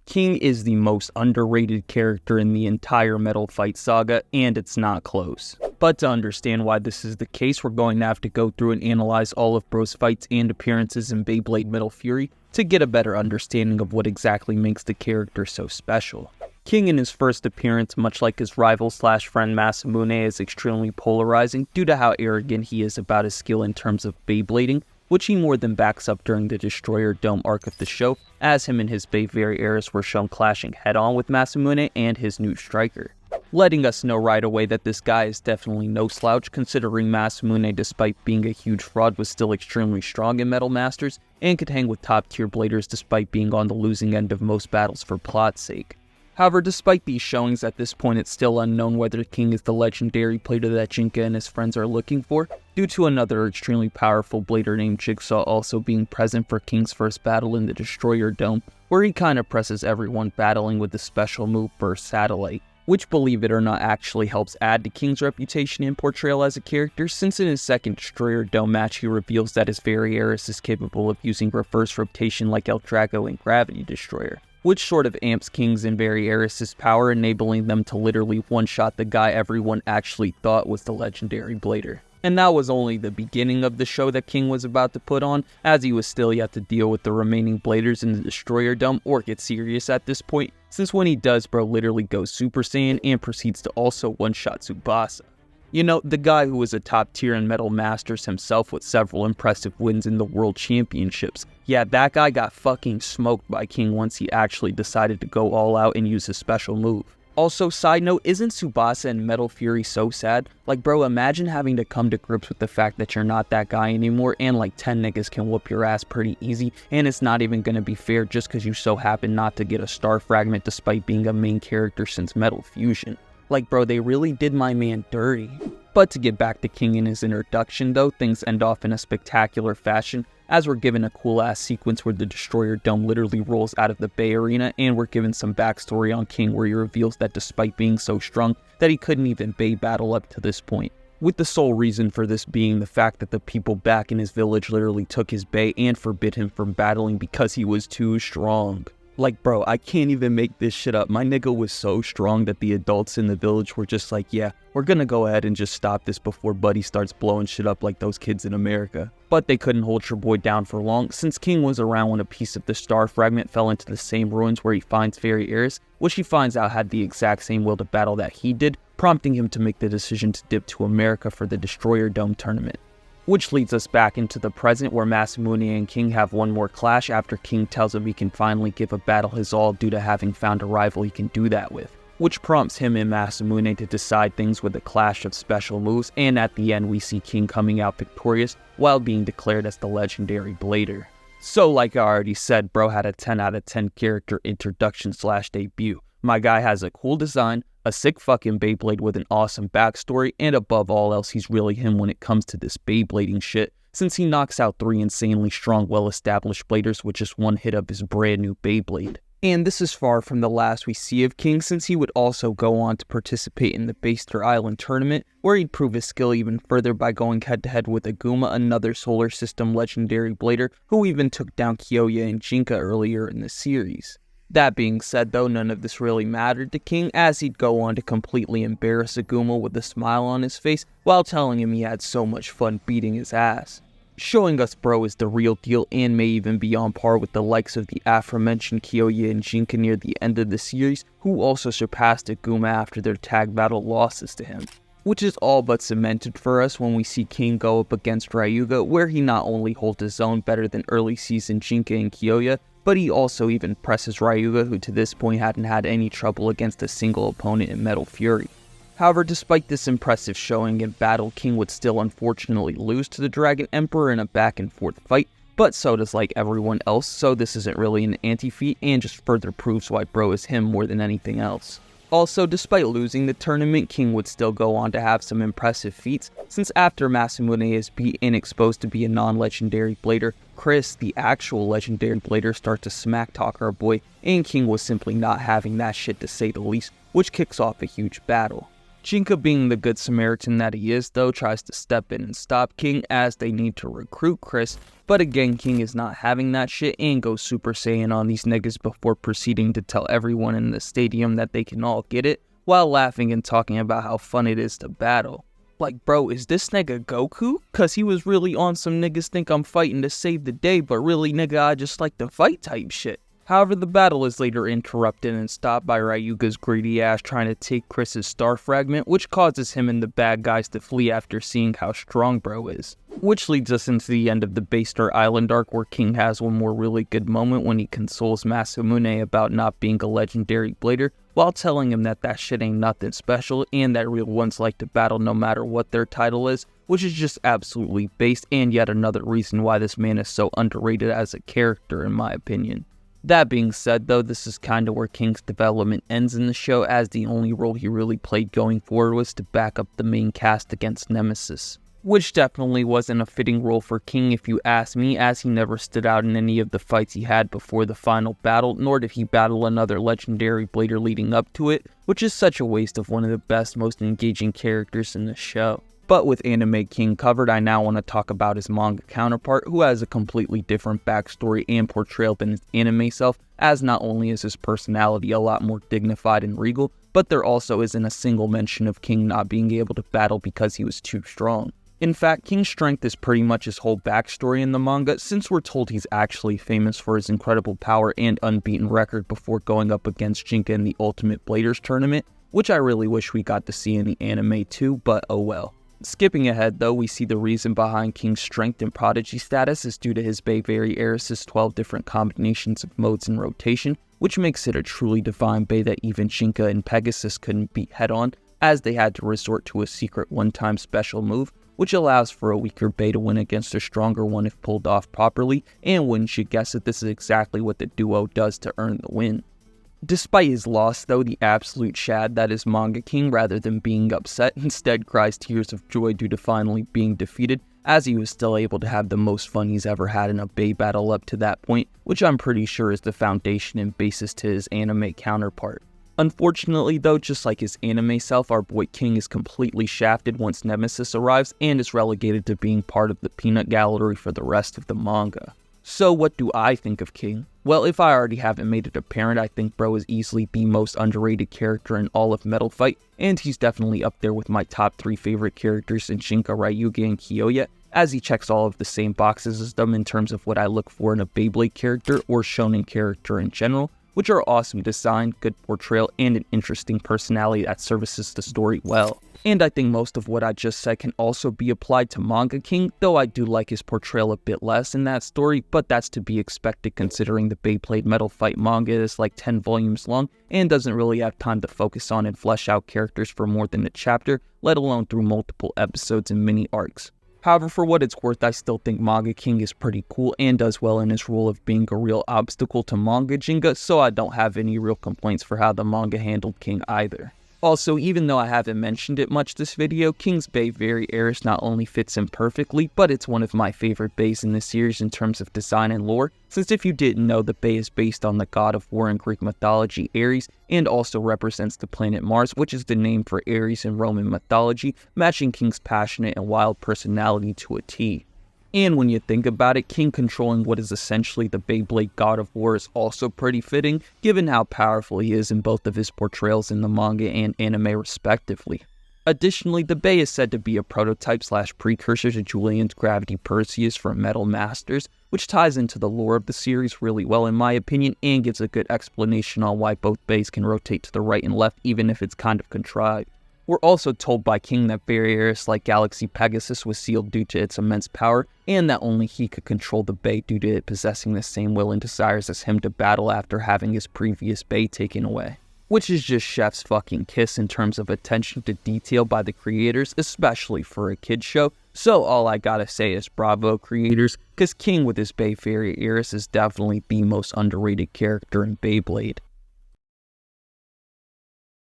King is the most underrated character in the entire Metal Fight saga, and it's not close. But to understand why this is the case, we're going to have to go through and analyze all of Bro's fights and appearances in Beyblade Metal Fury to get a better understanding of what exactly makes the character so special. King in his first appearance, much like his rival/friend Masamune, is extremely polarizing due to how arrogant he is about his skill in terms of Beyblading, which he more than backs up during the Destroyer Dome arc of the show, as him and his Bayberry Heiress were shown clashing head-on with Masamune and his new striker, letting us know right away that this guy is definitely no slouch, considering Masamune, despite being a huge fraud, was still extremely strong in Metal Masters, and could hang with top-tier bladers despite being on the losing end of most battles for plot's sake. However, despite these showings, at this point it's still unknown whether King is the legendary blader that Jinka and his friends are looking for, due to another extremely powerful blader named Jigsaw also being present for King's first battle in the Destroyer Dome, where he kinda presses everyone, battling with the special move Burst Satellite, which, believe it or not, actually helps add to King's reputation and portrayal as a character, since in his second Destroyer Dome match he reveals that his Very Heiress is capable of using reverse rotation like El Drago and Gravity Destroyer, which sort of amps King's and Very Heiress' power, enabling them to literally one-shot the guy everyone actually thought was the legendary blader. And that was only the beginning of the show that King was about to put on, as he was still yet to deal with the remaining bladers in the Destroyer Dome or get serious at this point, since when he does, Bro literally goes Super Saiyan and proceeds to also one-shot Tsubasa. You know, the guy who was a top tier in Metal Masters himself with several impressive wins in the World Championships. Yeah, that guy got fucking smoked by King once he actually decided to go all out and use his special move. Also, side note, isn't Tsubasa in Metal Fury so sad? Like, bro, imagine having to come to grips with the fact that you're not that guy anymore, and like 10 niggas can whoop your ass pretty easy, and it's not even gonna be fair just because you so happen not to get a star fragment despite being a main character since Metal Fusion. Like, bro, they really did my man dirty. But to get back to King in his introduction though, things end off in a spectacular fashion, as we're given a cool ass sequence where the Destroyer Dome literally rolls out of the Bay Arena, and we're given some backstory on King where he reveals that despite being so strong, that he couldn't even Bay battle up to this point, with the sole reason for this being the fact that the people back in his village literally took his Bay and forbid him from battling because he was too strong. Like, bro, I can't even make this shit up. My nigga was so strong that the adults in the village were just like, yeah, we're gonna go ahead and just stop this before Buddy starts blowing shit up like those kids in America. But they couldn't hold your boy down for long, since King was around when a piece of the star fragment fell into the same ruins where he finds Very Heiress, which he finds out had the exact same will to battle that he did, prompting him to make the decision to dip to America for the Destroyer Dome tournament. Which leads us back into the present, where Masamune and King have one more clash after King tells him he can finally give a battle his all due to having found a rival he can do that with, which prompts him and Masamune to decide things with a clash of special moves, and at the end we see King coming out victorious while being declared as the legendary blader. So like I already said, bro had a 10 out of 10 character introduction / debut. My guy has a cool design, a sick fucking Beyblade with an awesome backstory, and above all else, he's really him when it comes to this Beyblading shit, since he knocks out 3 insanely strong, well-established bladers with just one hit of his brand new Beyblade. And this is far from the last we see of King, since he would also go on to participate in the Baster Island tournament, where he'd prove his skill even further by going head-to-head with Aguma, another Solar System legendary blader, who even took down Kyoya and Jinka earlier in the series. That being said though, none of this really mattered to King, as he'd go on to completely embarrass Aguma with a smile on his face, while telling him he had so much fun beating his ass, showing us bro is the real deal and may even be on par with the likes of the aforementioned Kyoya and Jinka near the end of the series, who also surpassed Aguma after their tag battle losses to him. Which is all but cemented for us when we see King go up against Ryuga, where he not only holds his own better than early season Jinka and Kyoya, but he also even presses Ryuga, who to this point hadn't had any trouble against a single opponent in Metal Fury. However, despite this impressive showing in battle, King would still unfortunately lose to the Dragon Emperor in a back and forth fight, but so does like everyone else, so this isn't really an anti-feat and just further proves why bro is him more than anything else. Also, despite losing the tournament, King would still go on to have some impressive feats, since after Masamune is beat and exposed to be a non-legendary blader, Chris, the actual legendary blader, starts to smack talk our boy, and King was simply not having that shit to say the least, which kicks off a huge battle. Jinka, being the good Samaritan that he is though, tries to step in and stop King as they need to recruit Chris, but again King is not having that shit and goes Super Saiyan on these niggas before proceeding to tell everyone in the stadium that they can all get it, while laughing and talking about how fun it is to battle. Like, bro, is this nigga Goku? Cause he was really on some niggas think I'm fighting to save the day, but really nigga I just like to fight type shit. However, the battle is later interrupted and stopped by Ryuga's greedy ass trying to take Chris's star fragment, which causes him and the bad guys to flee after seeing how strong bro is. Which leads us into the end of the Baystar Island arc, where King has one more really good moment when he consoles Masamune about not being a legendary blader, while telling him that that shit ain't nothing special and that real ones like to battle no matter what their title is, which is just absolutely based and yet another reason why this man is so underrated as a character in my opinion. That being said though, this is kinda where King's development ends in the show, as the only role he really played going forward was to back up the main cast against Nemesis. Which definitely wasn't a fitting role for King if you ask me, as he never stood out in any of the fights he had before the final battle, nor did he battle another legendary blader leading up to it, which is such a waste of one of the best, most engaging characters in the show. But with Anime King covered, I now want to talk about his manga counterpart, who has a completely different backstory and portrayal than his anime self, as not only is his personality a lot more dignified and regal, but there also isn't a single mention of King not being able to battle because he was too strong. In fact, King's strength is pretty much his whole backstory in the manga, since we're told he's actually famous for his incredible power and unbeaten record before going up against Jinka in the Ultimate Bladers tournament, which I really wish we got to see in the anime too, but oh well. Skipping ahead though, we see the reason behind King's strength and prodigy status is due to his Bey Eris's 12 different combinations of modes and rotation, which makes it a truly divine Bey that even Jinka and Pegasus couldn't beat head on, as they had to resort to a secret one-time special move, which allows for a weaker Bey to win against a stronger one if pulled off properly, and wouldn't you guess it, this is exactly what the duo does to earn the win. Despite his loss though, the absolute Shad that is Manga King, rather than being upset, instead cries tears of joy due to finally being defeated, as he was still able to have the most fun he's ever had in a Bey battle up to that point, which I'm pretty sure is the foundation and basis to his anime counterpart. Unfortunately though, just like his anime self, our boy King is completely shafted once Nemesis arrives and is relegated to being part of the peanut gallery for the rest of the manga. So what do I think of King? Well, if I already haven't made it apparent, I think bro is easily the most underrated character in all of Metal Fight, and he's definitely up there with my top 3 favorite characters in Jinka, Ryuga, and Kyoya, as he checks all of the same boxes as them in terms of what I look for in a Beyblade character or shonen character in general, which are awesome design, good portrayal, and an interesting personality that services the story well. And I think most of what I just said can also be applied to Manga King, though I do like his portrayal a bit less in that story, but that's to be expected considering the Beyblade Metal Fight manga is like 10 volumes long and doesn't really have time to focus on and flesh out characters for more than a chapter, let alone through multiple episodes and mini arcs. However, for what it's worth, I still think Manga King is pretty cool and does well in his role of being a real obstacle to Manga Jinga, so I don't have any real complaints for how the manga handled King either. Also, even though I haven't mentioned it much this video, King's Bey Eris not only fits in perfectly, but it's one of my favorite Beys in the series in terms of design and lore, since if you didn't know, the Bey is based on the god of war in Greek mythology, Ares, and also represents the planet Mars, which is the name for Ares in Roman mythology, matching King's passionate and wild personality to a T. And when you think about it, King controlling what is essentially the Beyblade God of War is also pretty fitting, given how powerful he is in both of his portrayals in the manga and anime respectively. Additionally, the Bey is said to be a prototype / precursor to Julian's Gravity Perseus from Metal Masters, which ties into the lore of the series really well in my opinion and gives a good explanation on why both Beys can rotate to the right and left even if it's kind of contrived. We're also told by King that Eris, like Galaxy Pegasus, was sealed due to its immense power, and that only he could control the Bey due to it possessing the same will and desires as him to battle after having his previous Bey taken away. Which is just chef's fucking kiss in terms of attention to detail by the creators, especially for a kid's show, so all I gotta say is bravo creators, cause King with his Bey Eris is definitely the most underrated character in Beyblade.